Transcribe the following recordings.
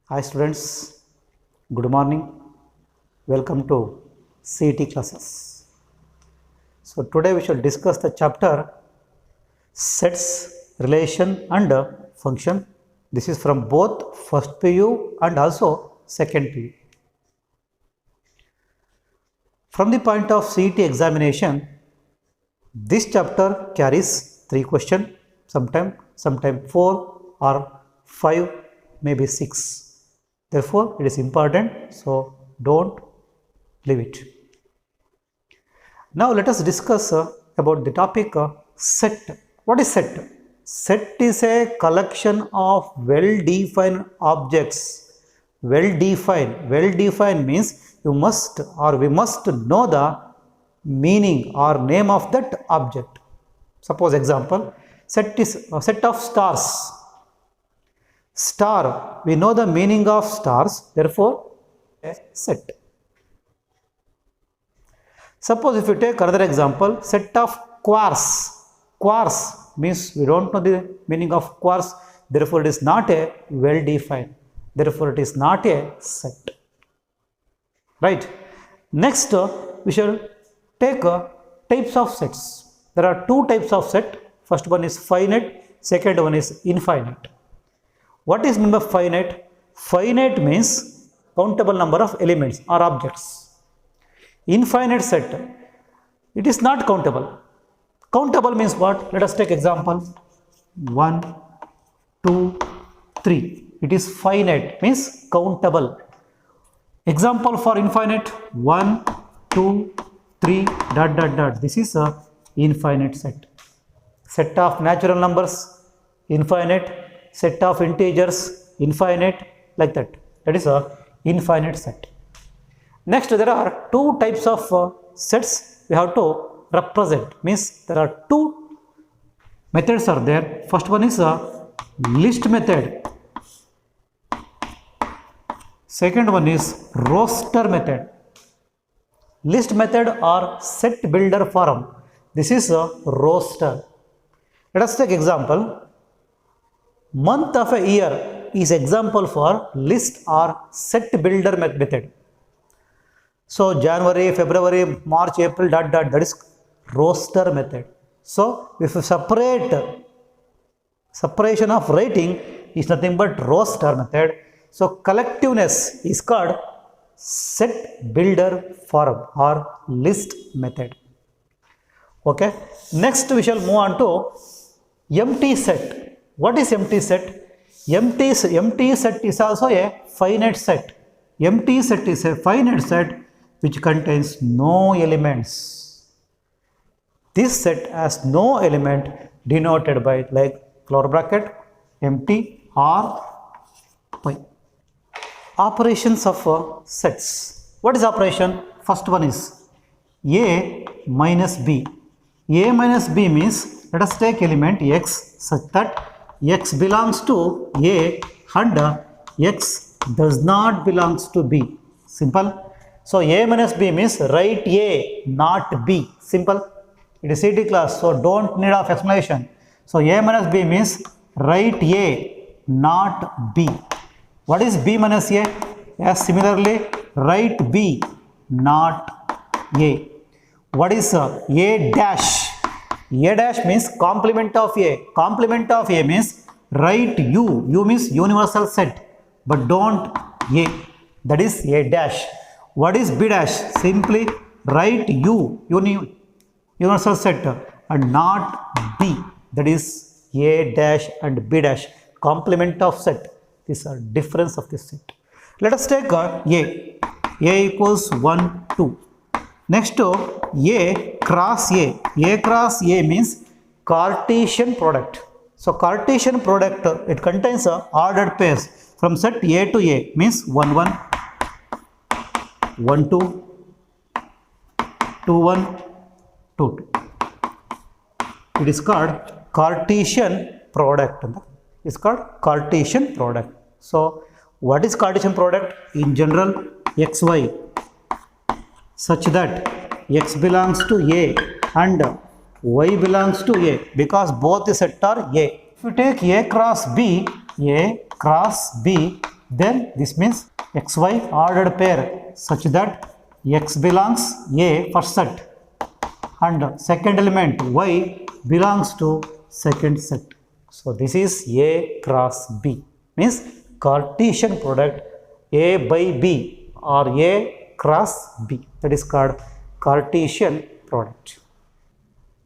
Hi students, good morning. Welcome to CET classes. So today we shall discuss the chapter sets, relation and function. This is from both first PU and also second PU. From the point of CET examination, this chapter carries 3 questions, sometime 4 or 5, maybe 6. Therefore, it is important, so don't leave it. Now, let us discuss about the topic set. What is set? Set is a collection of well-defined objects. Well-defined means you must or we must know the meaning or name of that object. Suppose example, set is a set of stars. Star, we know the meaning of stars, therefore a set. Suppose if you take another example, set of quarks. Quarks means we don't know the meaning of quarks, therefore it is not a well-defined, therefore it is not a set. Right. Next, we shall take types of sets. There are 2 types of set. First one is finite, second one is infinite. What is meant by finite? Finite means countable number of elements or objects. Infinite set, it is not countable. Countable means what? Let us take example 1, 2, 3. It is finite means countable. Example for infinite 1, 2, 3 ... This is a infinite set. Set of natural numbers infinite. Set of integers infinite, like that. That is a infinite set. Next, there are 2 types of sets we have to represent. Means there are 2 methods are there. First one is a list method. Second one is roster method. List method or set builder form. This is a roster. Let us take example. Month of a year is example for list or set builder method. So January, February, March, April ... that is roster method. So if you separation of rating is nothing but roster method. So collectiveness is called set builder form or list method. Okay. Next we shall move on to empty set. What is empty set? Empty set is also a finite set. Empty set is a finite set which contains no elements. This set has no element denoted by like flower bracket, empty or pi. Operations of sets. What is operation? First one is A minus B. A minus B means let us take element x such that x belongs to A and x does not belongs to B. Simple. So A minus B means write A, not B. Simple. It is CT class, so don't need of explanation. So A minus B means write A, not B. What is B minus A? Yes, similarly write B, not A. What is A dash? A dash means complement of A. Complement of A means write U. U means universal set, but don't A. That is A dash. What is B dash? Simply write U, universal set, and not B. That is A dash and B dash. Complement of set. These are difference of this set. Let us take A. A equals 1, 2. Next to A cross A. A cross A means Cartesian product. So Cartesian product, it contains a ordered pairs from set A to A means 1, 1, 1, 2, 2, 1, 2, 2. It is called Cartesian product. It's called Cartesian product. So what is Cartesian product? In general, xy such that x belongs to A and y belongs to A because both the set are A. If you take A cross B then this means xy ordered pair such that x belongs A first set and second element y belongs to second set. So this is A cross B, means Cartesian product A by B or A cross B, that is called Cartesian product.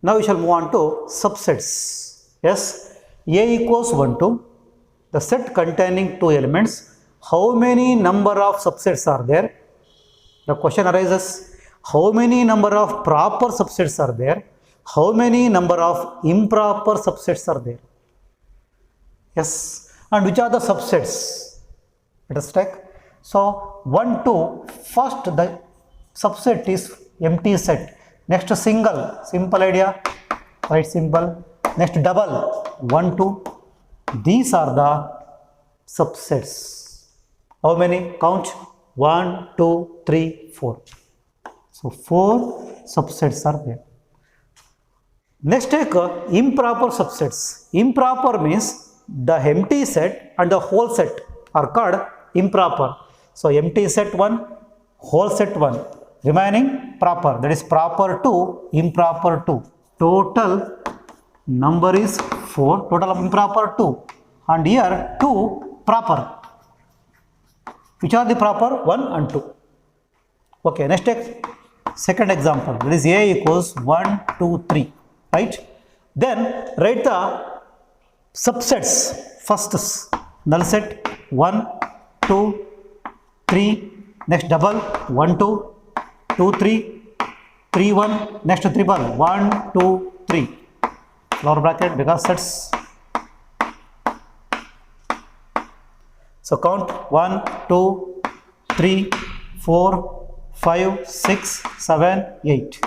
Now we shall move on to subsets. Yes, A equals 1 to the set containing two elements. How many number of subsets are there? The question arises, how many number of proper subsets are there? How many number of improper subsets are there? Yes, and which are the subsets? Let us take. So 1, 2, first the subset is empty set. Next single, simple idea, quite simple. Next double, 1, 2. These are the subsets. How many? Count. 1, 2, 3, 4. So 4 subsets are there. Next take improper subsets. Improper means the empty set and the whole set are called improper. So empty set 1, whole set 1, remaining proper, that is proper 2, improper 2. Total number is 4, total of improper 2, and here 2 proper. Which are the proper? 1 and 2. Okay, next take second example, that is A equals 1, 2, 3, right? Then write the subsets. First null set 1, 2, 3, next double 1, 2, 2, 3, 3, 1, next triple 1, 2, 3. Lower bracket because sets. So count 1, 2, 3, 4, 5, 6, 7, 8.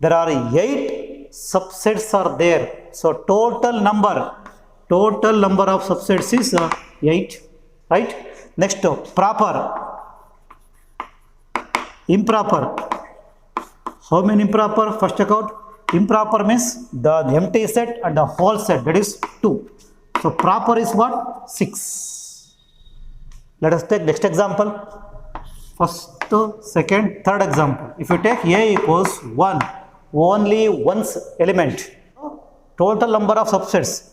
There are 8 subsets are there. So total number of subsets is 8, right? Next proper, improper. How many improper? First check out. Improper means the empty set and the whole set, that is 2. So proper is what? 6. Let us take next example. First, second, third example. If you take A equals 1, only one element. Total number of subsets,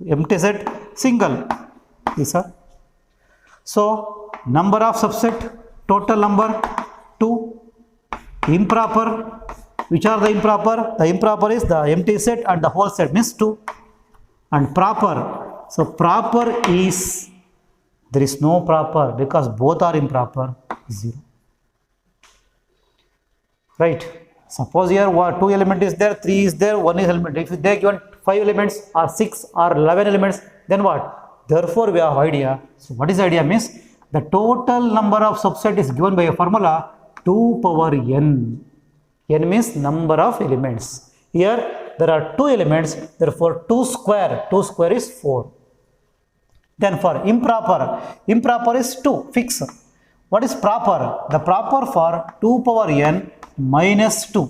empty set, single. These are. So number of subset, total number 2. Improper, which are the improper? The improper is the empty set and the whole set, means 2. And proper, so proper is, there is no proper because both are improper, 0. Right? Suppose here 2 element is there, 3 is there, 1 is element. If they given 5 elements or 6 or 11 elements, then what? Therefore, we have idea. So what is the idea? Means the total number of subset is given by a formula 2 power n. N means number of elements. Here there are 2 elements, therefore 2 square is 4. Then for improper is 2, fix. What is proper? The proper for 2 power n minus 2.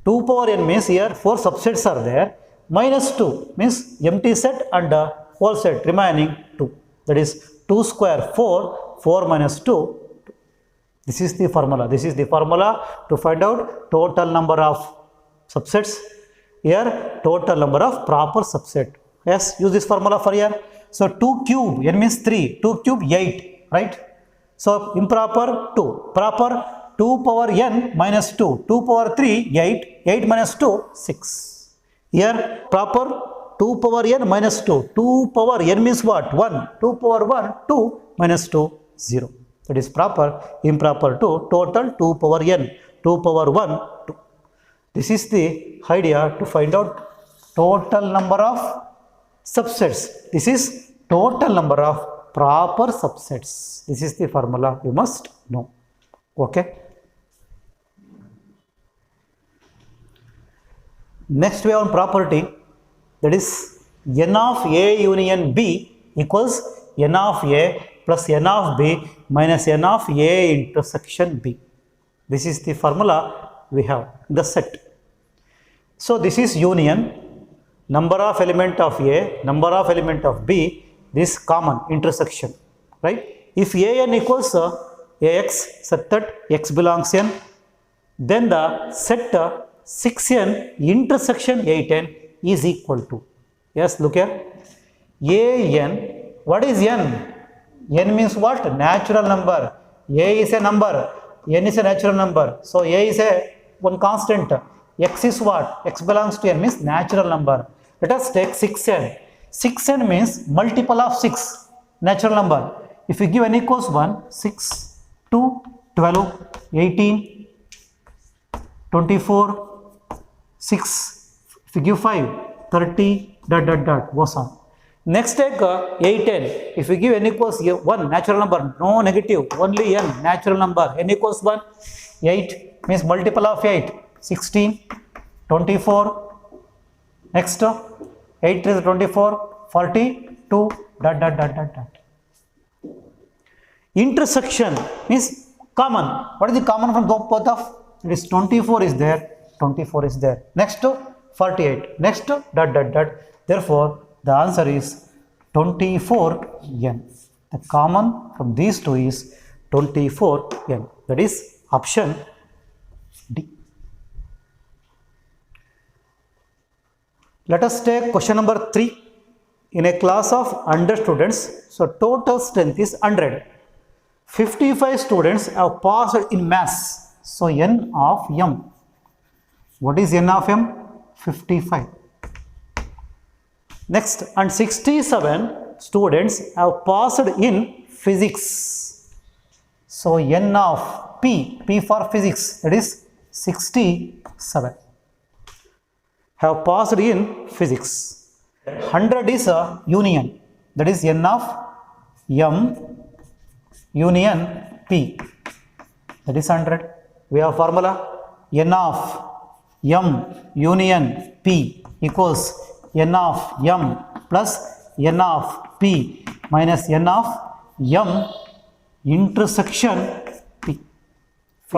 2 power n means here 4 subsets are there, minus 2 means empty set and whole set remaining 2. That is 2 square 4, 4 minus 2. This is the formula. This is the formula to find out total number of subsets. Here total number of proper subset. Yes, use this formula for here. So 2 cube, n means 3, 2 cube 8, right? So improper 2, proper 2 power n minus 2, 2 power 3 8, 8 minus 2 6. Here proper 2 power n minus 2, 2 power n means what? 1, 2 power 1 2 minus 2 0. That is proper, improper 2, total 2 power n, 2 power 1 2. This is the idea to find out total number of subsets. This is total number of proper subsets. This is the formula you must know. Okay. Next we have property, that is n of A union B equals n of A plus n of B minus n of A intersection B. This is the formula we have in the set. So this is union, number of element of A, number of element of B, this common intersection, right? If an equals ax such that x belongs n, then the set 6n intersection 8n is equal to, yes, look here, an, what is n? N means what? Natural number. A is a number, n is a natural number. So a is a one constant. X is what? X belongs to n means natural number. Let us take 6n. 6n means multiple of 6, natural number. If we give n equals 1, 6, 2, 12, 18, 24, 6, if we give 5, 30, goes on. Next take 8n. If we give n equals 1, natural number, no negative, only n, natural number. N equals 1, 8 means multiple of 8, 16, 24, next 8 is 24, 42, Intersection means common. What is the common from both of? It is 24 is there, 24 is there. Next to 48, next to Therefore, the answer is 24n. The common from these two is 24n. That is option D. Let us take question number 3. In a class of 100 students, so total strength is 100. 55 students have passed in maths. So n of m. What is n of m? 55. Next, and 67 students have passed in physics. So n of p, p for physics, that is 67, have passed in physics. 100 is a union, that is n of m union p, that is 100. We have formula n of m union p equals n of m plus n of p minus n of m intersection p.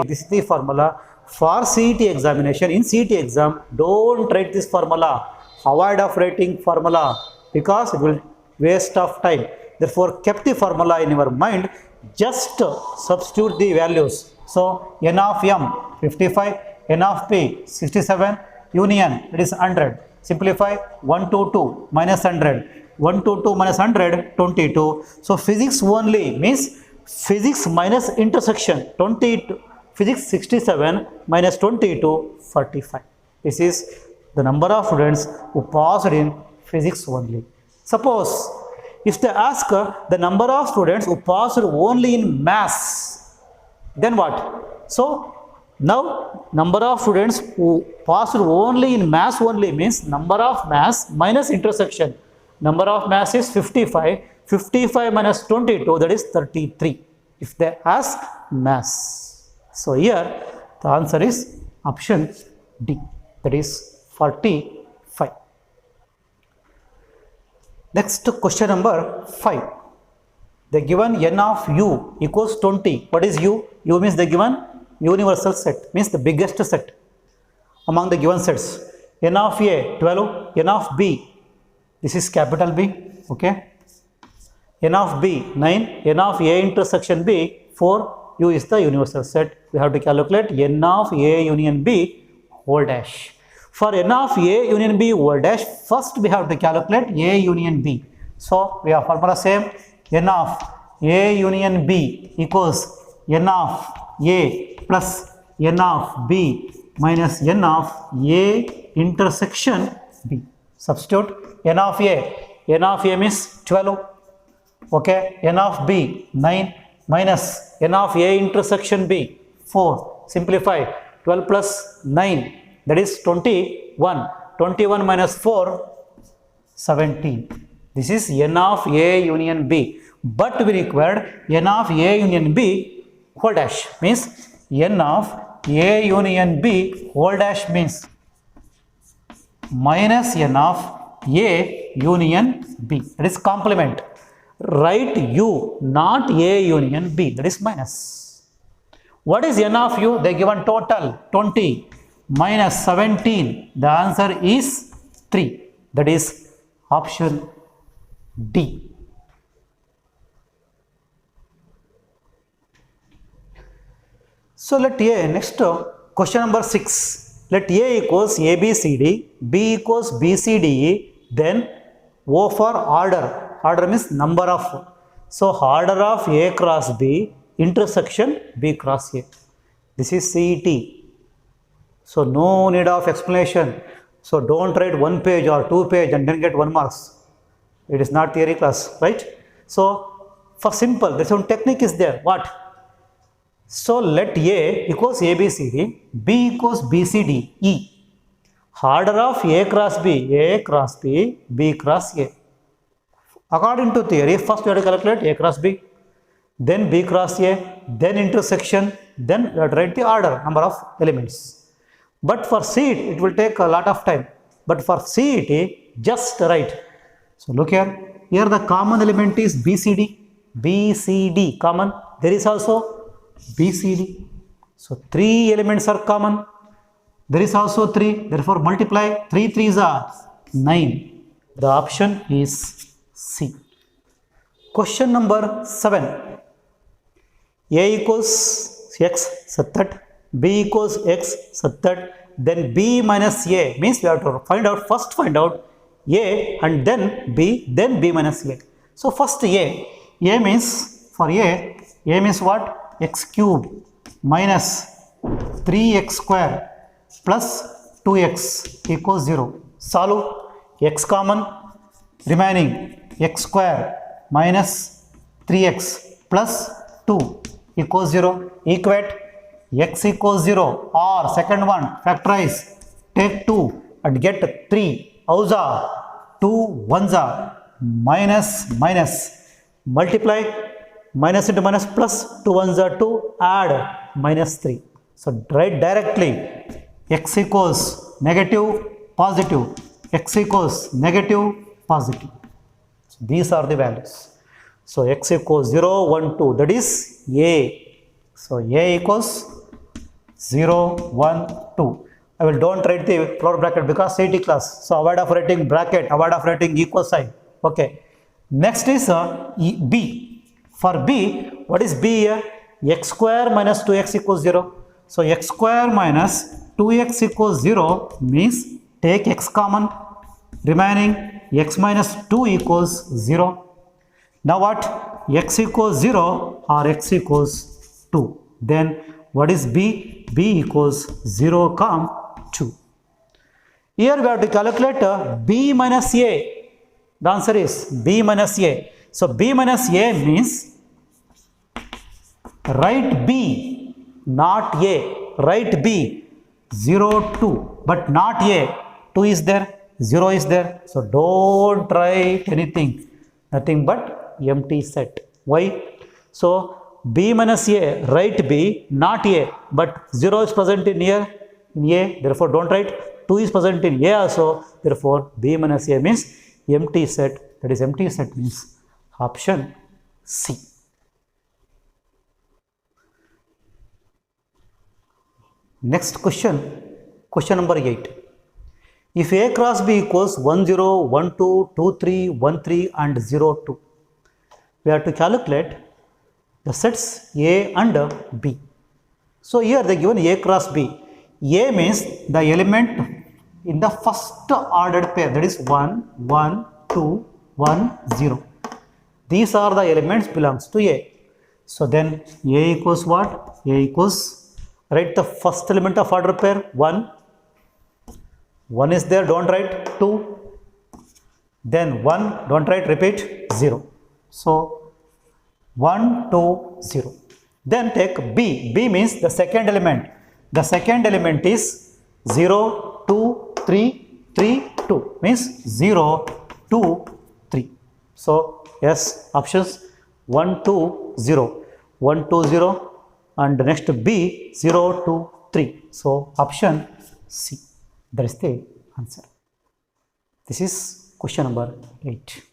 This is the formula for CET examination. In CET exam, don't write this formula. Avoid of writing formula because it will waste of time. Therefore, kept the formula in your mind. Just substitute the values. So n of m 55, n of p 67, union it is 100. Simplify 1 to 2 minus 100. 1 to 2 minus 100, 22. So physics only means physics minus intersection 22. Physics 67 minus 22, 45. This is the number of students who passed in physics only. Suppose if they ask the number of students who passed only in maths, then what? So now number of students who passed only in maths only means number of maths minus intersection. Number of maths is 55. 55 minus 22, that is 33. If they ask maths. So here the answer is option D, that is 45. Next question number 5. They given n of u equals 20. What is u? U means the given universal set, means the biggest set among the given sets. N of a 12, n of b, this is capital B, okay. N of b 9, n of a intersection b 4. U is the universal set. We have to calculate n of a union b whole dash. For n of a union b whole dash, first we have to calculate a union b. So we have formula same. N of a union b equals n of a plus n of b minus n of a intersection b. Substitute n of a. N of a means 12. Okay. N of b 9 minus n of a intersection b 4. Simplify 12 plus 9, that is 21. 21 minus 4, 17. This is n of a union b. But we required n of a union b whole dash, means n of a union b whole dash means minus n of a union b. That is complement. Write u, not a union b, that is minus. What is n of u? They given total 20 minus 17. The answer is 3. That is option D. So let A, next question number 6. Let A equals ABCD, B equals BCDE, then O for order. Order means number of. So order of A cross B intersection B cross A. This is CET. So no need of explanation. So don't write 1 page or 2 page and then get 1 marks. It is not theory class, right? So for simple, this one technique is there. What? So let A equals ABCD, B equals BCDE. Order of A cross B, B cross A. According to theory, first we have to calculate A cross B, then B cross A, then intersection, then we have to write the order, number of elements. But for CET, it will take a lot of time. But for CET, just write. So look here, here the common element is BCD common. There is also BCD. So 3 elements are common. There is also 3. Therefore multiply. 3 3s are 9. The option is C. Question number 7. A equals X such that B equals X such that then B minus A means we have to first find out A and then B minus A. So first A means for A means what? X cube minus 3x square plus 2x equals 0. Solve. X common, remaining x square minus 3x plus 2 equals 0. Equate. X equals 0 or second one factorize, take 2 and get 3. Howza? 2 1s are minus, multiply, minus into minus plus, 2 1s are 2, add minus 3. So write directly x equals negative, positive, x equals negative, positive. So these are the values. So x equals 0, 1, 2, that is A. So A equals 0, 1, 2. I will don't write the floor bracket because CET class. So avoid of writing bracket, avoid of writing equal sign. Okay. Next is B. For B, what is B here? X square minus 2x equals 0. So x square minus 2x equals 0 means take x common, remaining x minus 2 equals 0. Now what? X equals 0 or x equals 2. Then what is B? B equals 0, 2. Here we have to calculate B minus A. The answer is B minus A. So B minus A means write B, not A. Write B 0, 2, but not A. 2 is there, 0 is there. So don't write anything, nothing but empty set. Why? So B minus A, write B, not A, but 0 is present in here, in A, therefore don't write. 2 is present in A also, therefore B minus A means empty set, that is empty set means option C. Next question, question number 8. If A cross B equals 1, 0, 1, 2, 2, 3, 1, 3 and 0, 2, we have to calculate the sets A and B. So here they given A cross B. A means the element in the first ordered pair, that is 1, 1, 2, 1, 0. These are the elements belongs to A. So then A equals what? A equals, write the first element of order pair 1. 1 is there, don't write 2. Then 1, don't write, repeat 0. So 1, 2, 0. Then take B. B means the second element. The second element is 0, 2, 3, 3, 2. Means 0, 2, 3. So yes, options 1, 2, 0. 1, 2, 0. And next B 0, 2, 3. So option C. That is the answer. This is question number 8.